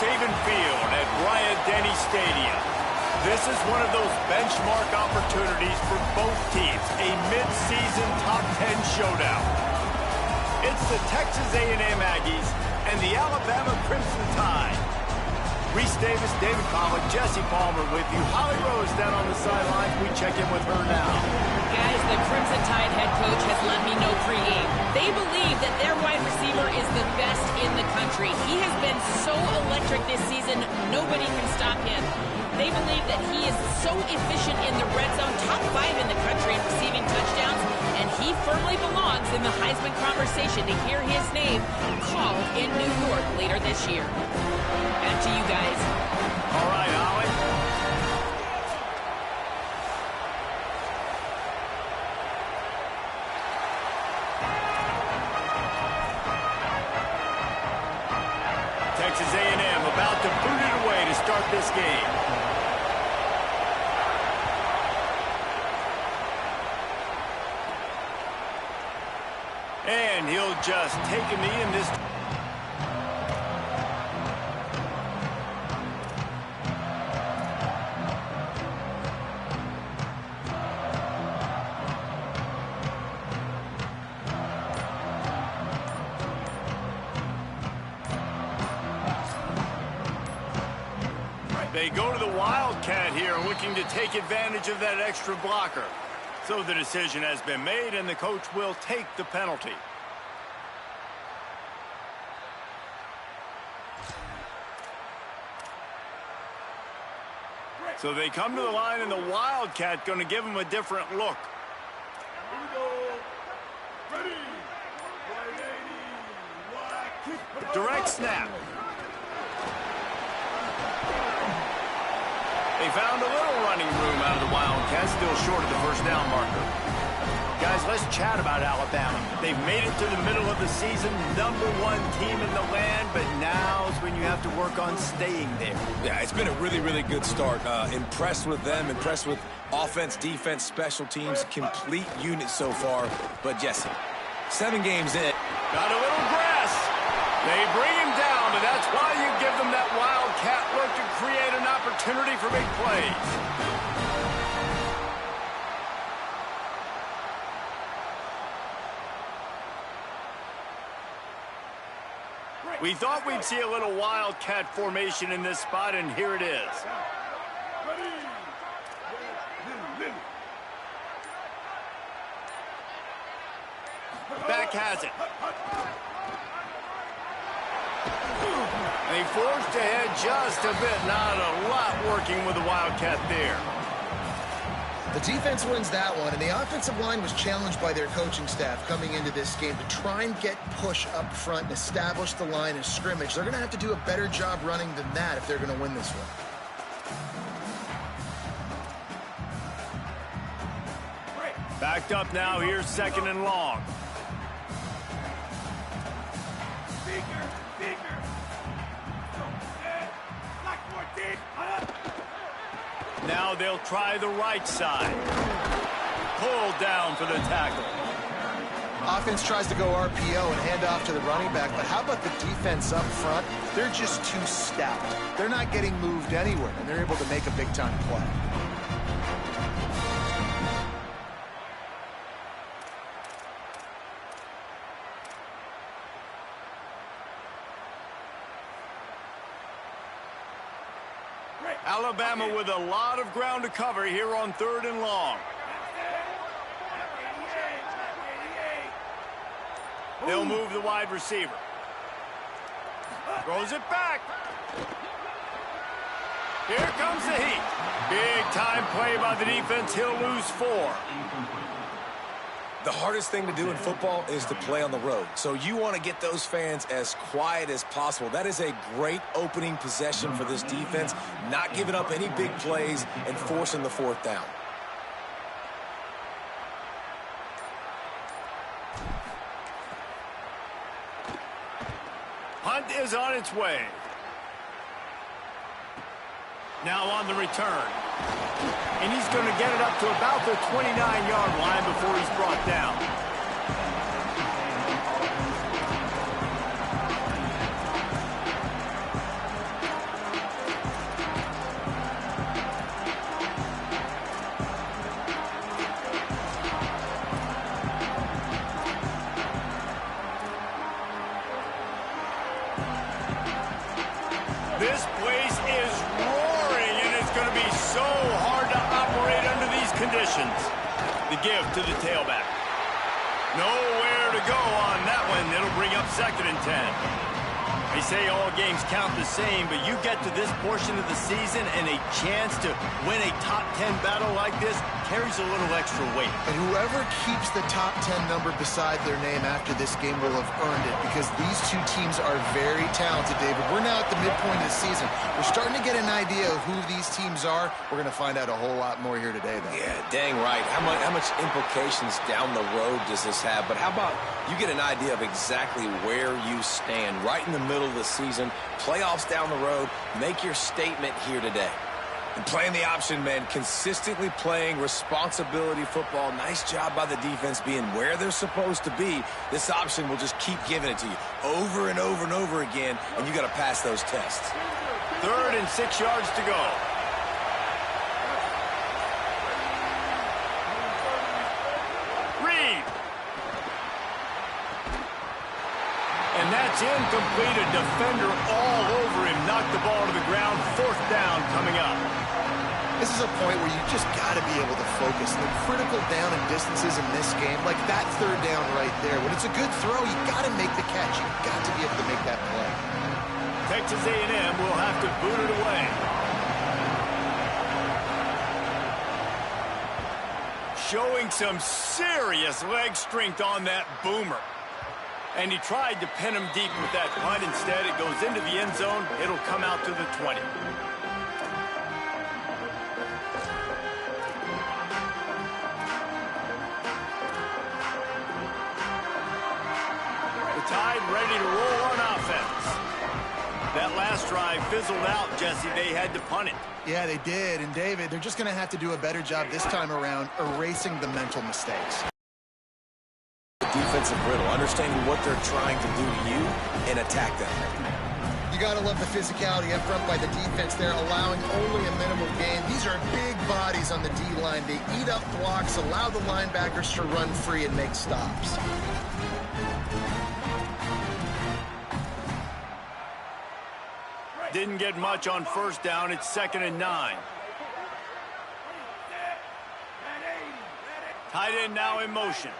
Saban Field at Bryant-Denny Stadium. This is one of those benchmark opportunities for both teams, a mid-season top 10 showdown. It's the Texas A&M Aggies and the Alabama Crimson Tide. Reese Davis, David Pollock, Jesse Palmer with you. Holly Rose down on the sidelines. We check in with her now. Guys, the Crimson Tide head coach has let me know pregame. They believe that their wide receiver is the best in the country. He has been so electric this season, nobody can stop him. They believe that he is so efficient in the red zone, top 5 in the country in receiving touchdowns, and he firmly belongs in the Heisman conversation to hear his name called in New York later this year. Back to you guys. All right, Holly. Texas A&M about to boot it away to start this game. And he'll just take a knee in this. They go to the Wildcat here, looking to take advantage of that extra blocker. So the decision has been made, and the coach will take the penalty. So they come to the line, and the Wildcat going to give them a different look. Direct snap. They found a little running room out of the Wildcats, still short of the first down marker. Guys, let's chat about Alabama. They've made it to the middle of the season, #1 team in the land, but now's when you have to work on staying there. Yeah, it's been a really, really good start. Impressed with them, impressed with offense, defense, special teams, complete unit so far. But Jesse, 7 games in. Got a little grass. They bring him down, and that's why you give them that Wildcat look to create an opportunity for big plays. We thought we'd see a little Wildcat formation in this spot, and here it is. Back has it. They forced ahead just a bit. Not a lot working with the Wildcat there. The defense wins that one, and the offensive line was challenged by their coaching staff coming into this game to try and get push up front and establish the line of scrimmage. They're going to have to do a better job running than that if they're going to win this one. Backed up now. Here's 2nd and long. Now they'll try the right side. Pulled down for the tackle. Offense tries to go RPO and hand off to the running back, but how about the defense up front? They're just too stout. They're not getting moved anywhere, and they're able to make a big-time play. Alabama with a lot of ground to cover here on 3rd and long. They'll move the wide receiver. Throws it back. Here comes the heat. Big time play by the defense. He'll lose 4. The hardest thing to do in football is to play on the road. So you want to get those fans as quiet as possible. That is a great opening possession for this defense, not giving up any big plays and forcing the 4th down. Hunt is on its way. Now on the return. And he's going to get it up to about the 29-yard line before he's brought down. This place is roaring, and it's going to be so hard to operate under these conditions. The give to the tailback. Nowhere to go on that one. It'll bring up 2nd and 10. They say all games count the same, but you get to this portion of the season and a chance to win a top 10 battle like this carries a little extra weight. And whoever keeps the top 10 number beside their name after this game will have earned it, because these two teams are very talented, David. We're now at the midpoint of the season. We're starting to get an idea of who these teams are. We're going to find out a whole lot more here today, though. Yeah, dang right. How much implications down the road does this have? But how about you get an idea of exactly where you stand right in the middle of the season, playoffs down the road, make your statement here today. And playing the option, man, consistently playing responsibility football. Nice job by the defense being where they're supposed to be. This option will just keep giving it to you over and over and over again, and you got to pass those tests. 3rd and 6 yards to go. And that's incomplete. A defender all over him. Knocked the ball to the ground. 4th down coming up. This is a point where you just got to be able to focus. The critical down and distances in this game, like that 3rd down right there. When it's a good throw, you got to make the catch. You got to be able to make that play. Texas A&M will have to boot it away. Showing some serious leg strength on that boomer. And he tried to pin him deep with that punt. Instead, it goes into the end zone. It'll come out to the 20. The Tide ready to roll on offense. That last drive fizzled out, Jesse. They had to punt it. Yeah, they did. And, David, they're just going to have to do a better job this time around erasing the mental mistakes. Defensive riddle, understanding what they're trying to do to you and attack them. You got to love the physicality up front by the defense there, allowing only a minimal gain. These are big bodies on the D-line. They eat up blocks, allow the linebackers to run free and make stops. Didn't get much on 1st down. It's 2nd and 9. Tight end now in motion.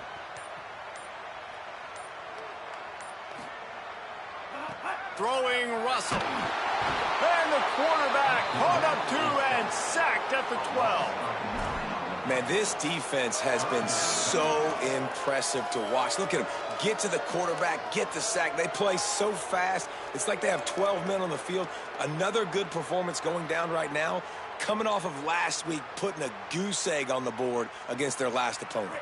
Throwing Russell. And the quarterback caught up 2 and sacked at the 12. Man, this defense has been so impressive to watch. Look at them. Get to the quarterback, get the sack. They play so fast. It's like they have 12 men on the field. Another good performance going down right now. Coming off of last week, putting a goose egg on the board against their last opponent.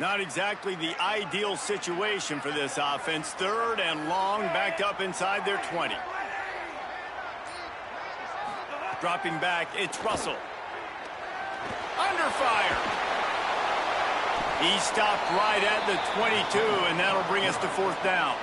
Not exactly the ideal situation for this offense. 3rd and long, backed up inside their 20. Dropping back, it's Russell. Under fire. He stopped right at the 22, and that'll bring us to 4th down.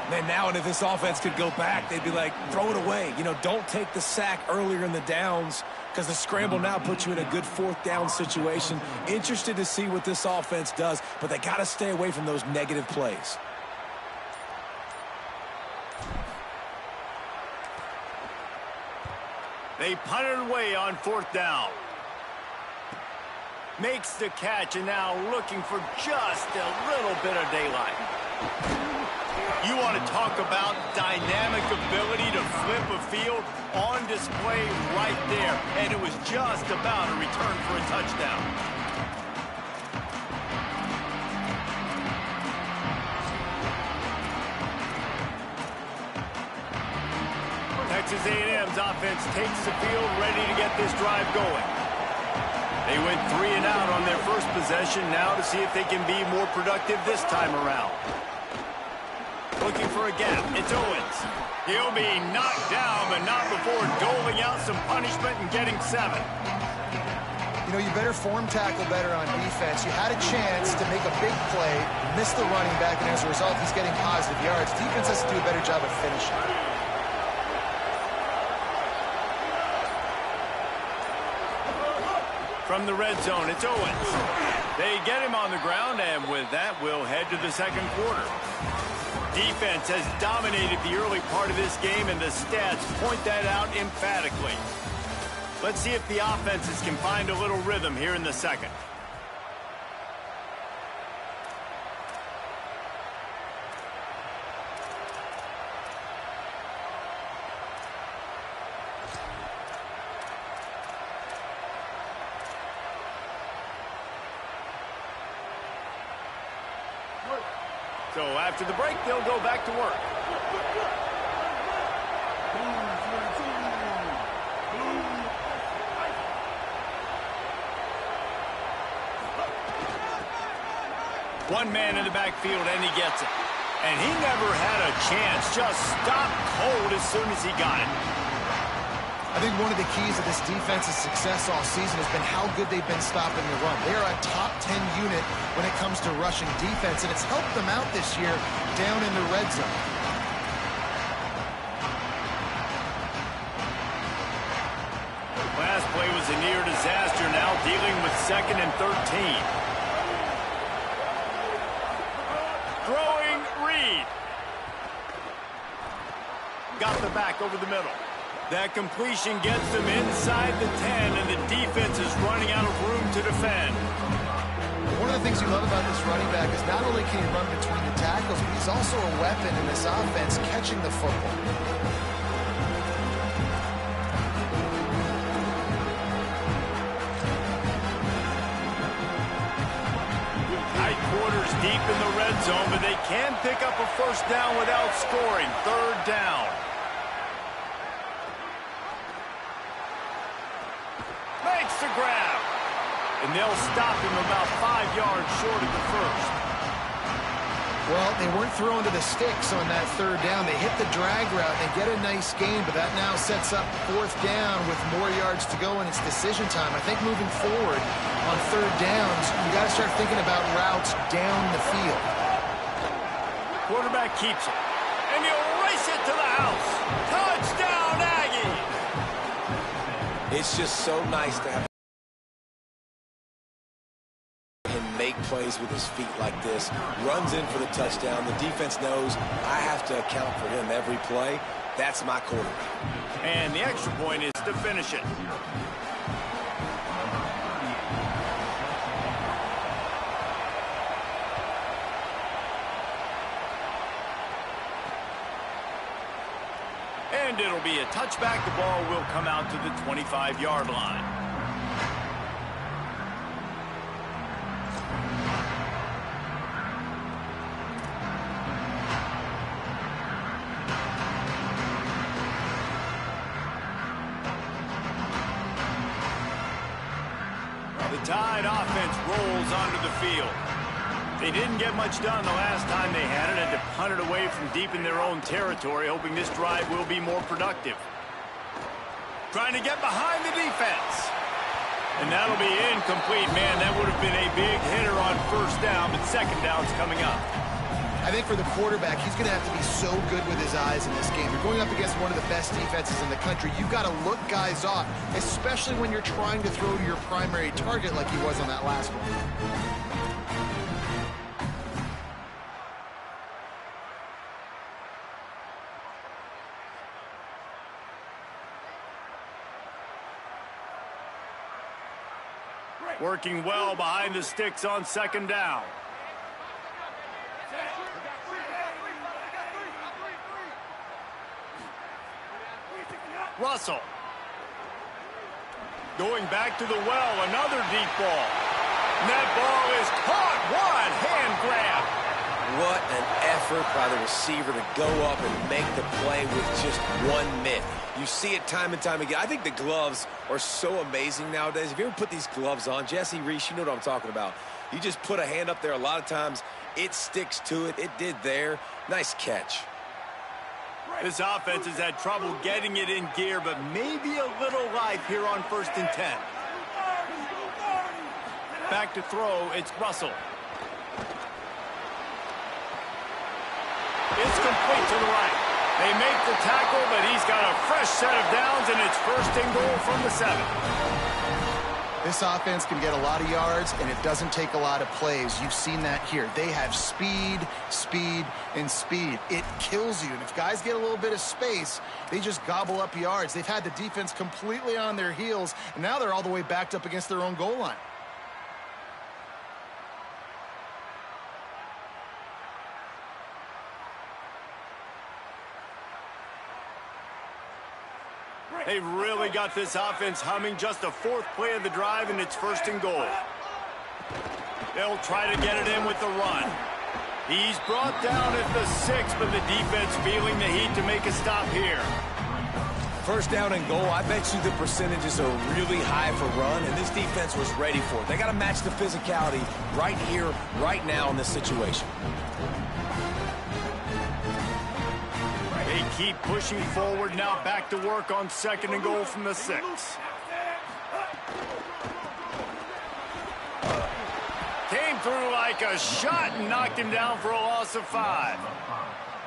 Man, now and if this offense could go back, they'd be like, throw it away. You know, don't take the sack earlier in the downs, because the scramble now puts you in a good 4th down situation. Interested to see what this offense does, but they got to stay away from those negative plays. They punted away on 4th down. Makes the catch, and now looking for just a little bit of daylight. You want to talk about dynamic ability to flip a field on display right there. And it was just about a return for a touchdown. Texas A&M's offense takes the field, ready to get this drive going. They went 3 and out on their first possession, now to see if they can be more productive this time around. Looking for a gap. It's Owens. He'll be knocked down, but not before doling out some punishment and getting 7. You know, you better form tackle better on defense. You had a chance to make a big play, missed the running back, and as a result, he's getting positive yards. Defense has to do a better job of finishing. From the red zone, it's Owens. They get him on the ground, and with that, we'll head to the second quarter. Defense has dominated the early part of this game, and the stats point that out emphatically. Let's see if the offenses can find a little rhythm here in the second. So after the break, they'll go back to work. One man in the backfield, and he gets it. And he never had a chance. Just stopped cold as soon as he got it. I think one of the keys of this defense's success all season has been how good they've been stopping the run. They are a top 10 unit when it comes to rushing defense, and it's helped them out this year down in the red zone. Last play was a near disaster, now dealing with 2nd and 13. Throwing Reed. Got the back over the middle. That completion gets them inside the 10, and the defense is running out of room to defend. One of the things you love about this running back is not only can he run between the tackles, but he's also a weapon in this offense catching the football. Tight quarters deep in the red zone, but they can pick up a first down without scoring. 3rd down. Makes the grab. And they'll stop him about 5 yards short of the first. Well, they weren't throwing to the sticks on that 3rd down. They hit the drag route. They get a nice gain, but that now sets up 4th down with more yards to go, and it's decision time. I think moving forward on 3rd downs, you got to start thinking about routes down the field. Quarterback keeps it. And he'll race it to the house. Touchdown, Aggie! It's just so nice to have him make plays with his feet like this. Runs in for the touchdown. The defense knows I have to account for him every play. That's my quarterback. And the extra point is to finish it. And it'll be a touchback. The ball will come out to the 25-yard line. The Tide offense rolls onto the field. They didn't get much done the last time they had it, and to punt it away from deep in their own territory, hoping this drive will be more productive. Trying to get behind the defense. And that'll be incomplete. Man, that would have been a big hitter on 1st down, but 2nd down's coming up. I think for the quarterback, he's going to have to be so good with his eyes in this game. You're going up against one of the best defenses in the country. You've got to look guys off, especially when you're trying to throw to your primary target like he was on that last one. Working well behind the sticks on 2nd down. Russell. Going back to the well, another deep ball. And that ball is caught. One hand grab. What an effort by the receiver to go up and make the play with just 1 minute. You see it time and time again. I think the gloves are so amazing nowadays. If you ever put these gloves on, Jesse Reese, you know what I'm talking about. You just put a hand up there a lot of times. It sticks to it. It did there. Nice catch. This offense has had trouble getting it in gear, but maybe a little life here on 1st and 10. Back to throw, it's Russell. It's complete to the right. They make the tackle, but he's got a fresh set of downs, and it's 1st and goal from the 7. This offense can get a lot of yards, and it doesn't take a lot of plays. You've seen that here. They have speed, speed, and speed. It kills you. And if guys get a little bit of space, they just gobble up yards. They've had the defense completely on their heels, and now they're all the way backed up against their own goal line. They've really got this offense humming. Just a fourth play of the drive, and it's 1st and goal. They'll try to get it in with the run. He's brought down at the 6, but the defense feeling the heat to make a stop here. 1st down and goal, I bet you the percentages are really high for run, and this defense was ready for it. They got to match the physicality right here, right now in this situation. They keep pushing forward, now back to work on 2nd and goal from the 6. Came through like a shot and knocked him down for a loss of 5.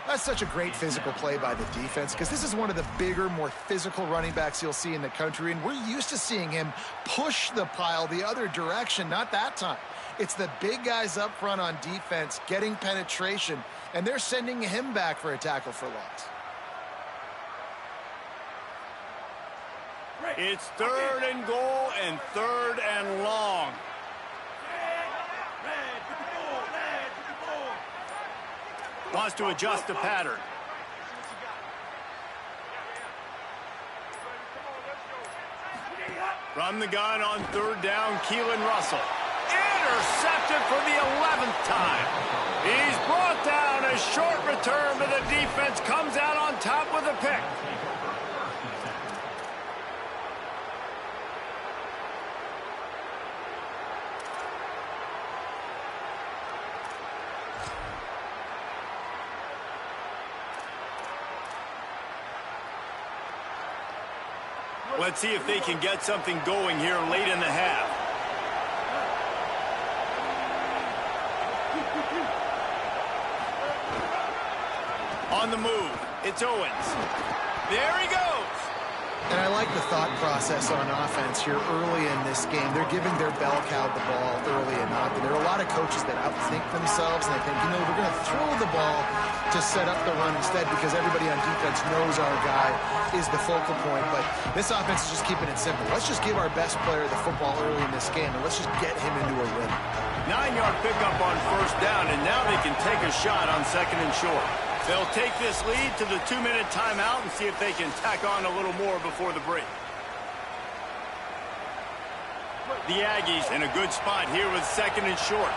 That's such a great physical play by the defense because this is one of the bigger, more physical running backs you'll see in the country, and we're used to seeing him push the pile the other direction, not that time. It's the big guys up front on defense getting penetration, and they're sending him back for a tackle for loss. It's 3rd and goal and 3rd and long. Wants to adjust the pattern. Run the gun on 3rd down, Keelan Russell. Intercepted for the 11th time. He's brought down. A short return, but the defense comes out on top with a pick. Let's see if they can get something going here late in the half. On the move, it's Owens. There he goes. And I like the thought process on offense here early in this game. They're giving their bell cow the ball early enough. And there are a lot of coaches that outthink themselves, and they think, you know, we're going to throw the ball to set up the run instead because everybody on defense knows our guy is the focal point. But this offense is just keeping it simple. Let's just give our best player the football early in this game, and let's just get him into a rhythm. 9-yard pickup on 1st down, and now they can take a shot on 2nd and short. They'll take this lead to the 2-minute timeout and see if they can tack on a little more before the break. The Aggies in a good spot here with 2nd and short.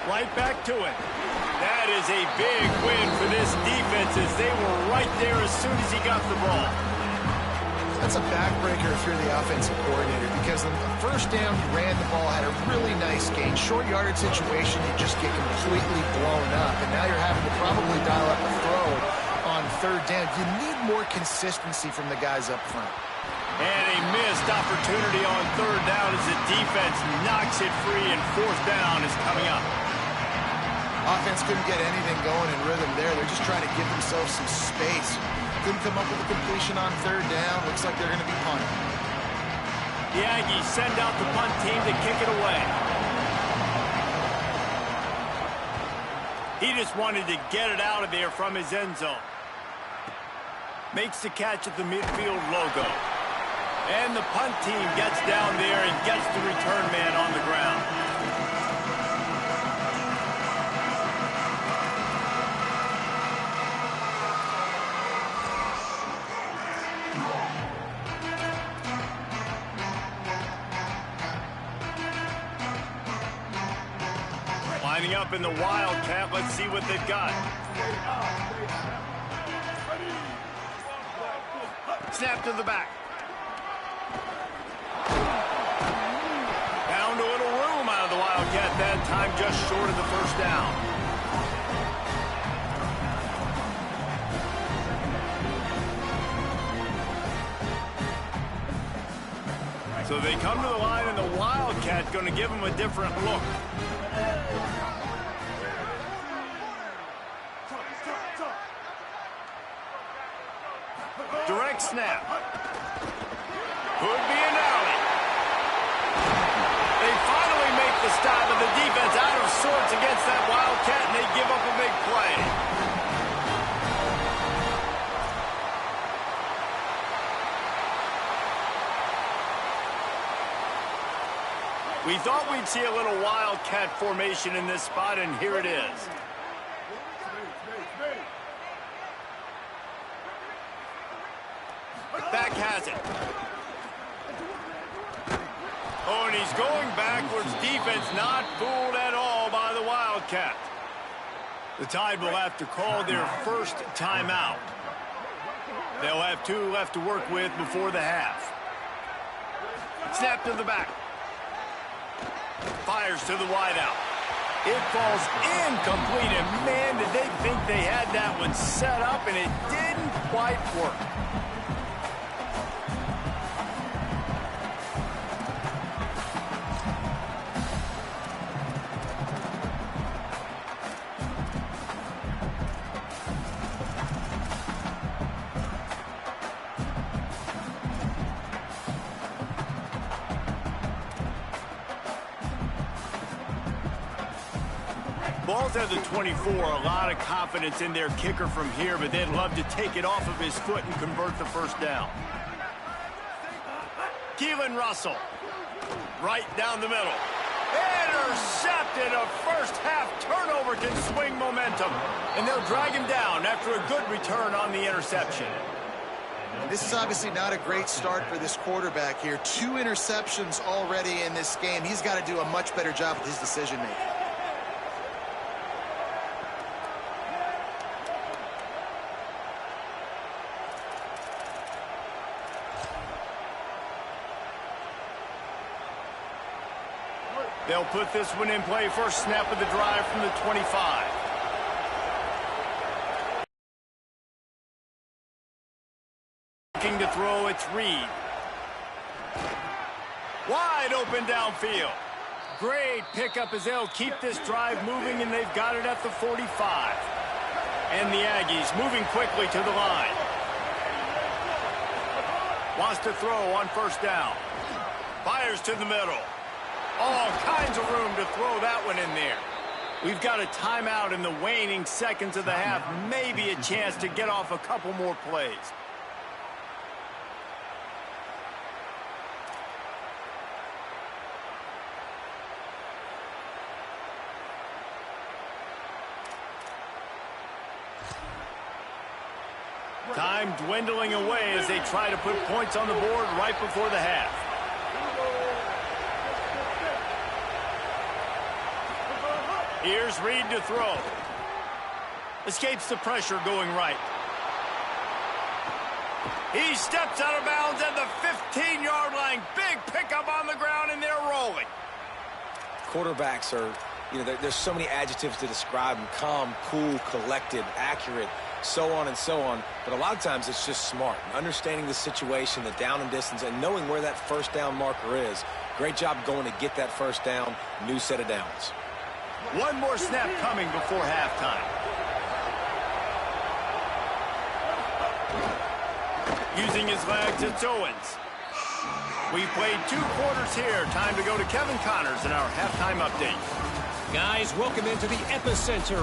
Right back to it. That is a big win for this defense as they were right there as soon as he got the ball. That's a backbreaker if you're the offensive coordinator because on the 1st down, you ran the ball, had a really nice gain. Short yardage situation, you just get completely blown up. And now you're having to probably dial up a throw on 3rd down. You need more consistency from the guys up front. And a missed opportunity on 3rd down as the defense knocks it free, and 4th down is coming up. Offense couldn't get anything going in rhythm there. They're just trying to give themselves some space. Couldn't come up with a completion on 3rd down. Looks like they're going to be punting. The Aggies send out the punt team to kick it away. He just wanted to get it out of there from his end zone. Makes the catch at the midfield logo. And the punt team gets down there and gets the return man on the ground. Lining up in the Wildcat. Let's see what they've got. Snap to the back. Found a little room out of the Wildcat that time, just short of the 1st down. So they come to the line, and the Wildcat going to give them a different look. Direct snap. we'd see a little wildcat formation in this spot, and here it is. Back has it. Oh, and he's going backwards. Defense not fooled at all by the Wildcat. The Tide will have to call their first timeout. They'll have 2 left to work with before the half. Snap to the back. Fires to the wideout. It falls incomplete, and man, did they think they had that one set up, and it didn't quite work. Ball's at the 24, a lot of confidence in their kicker from here, but they'd love to take it off of his foot and convert the first down. Keelan Russell, right down the middle. Intercepted. A first half turnover can swing momentum, and they'll drag him down after a good return on the interception. This is obviously not a great start for this quarterback here. 2 interceptions already in this game. He's got to do a much better job with his decision-making. They'll put this one in play. First snap of the drive from the 25. Looking to throw, it's Reed. Wide open downfield. Great pickup as they'll keep this drive moving, and they've got it at the 45. And the Aggies moving quickly to the line. Wants to throw on first down. Fires to the middle. All kinds of room to throw that one in there. We've got a timeout in the waning seconds of the half. Maybe a chance to get off a couple more plays. Time dwindling away as they try to put points on the board right before the half. Here's Reed to throw. Escapes the pressure going right. He steps out of bounds at the 15-yard line. Big pickup on the ground, and they're rolling. Quarterbacks are, there's so many adjectives to describe them. Calm, cool, collected, accurate, so on and so on. But a lot of times it's just smart. Understanding the situation, the down and distance, and knowing where that first down marker is. Great job going to get that first down. New set of downs. One more snap coming before halftime. Using his legs, it's Owens. We've played 2 quarters here. Time to go to Kevin Connors in our halftime update. Guys, welcome into the epicenter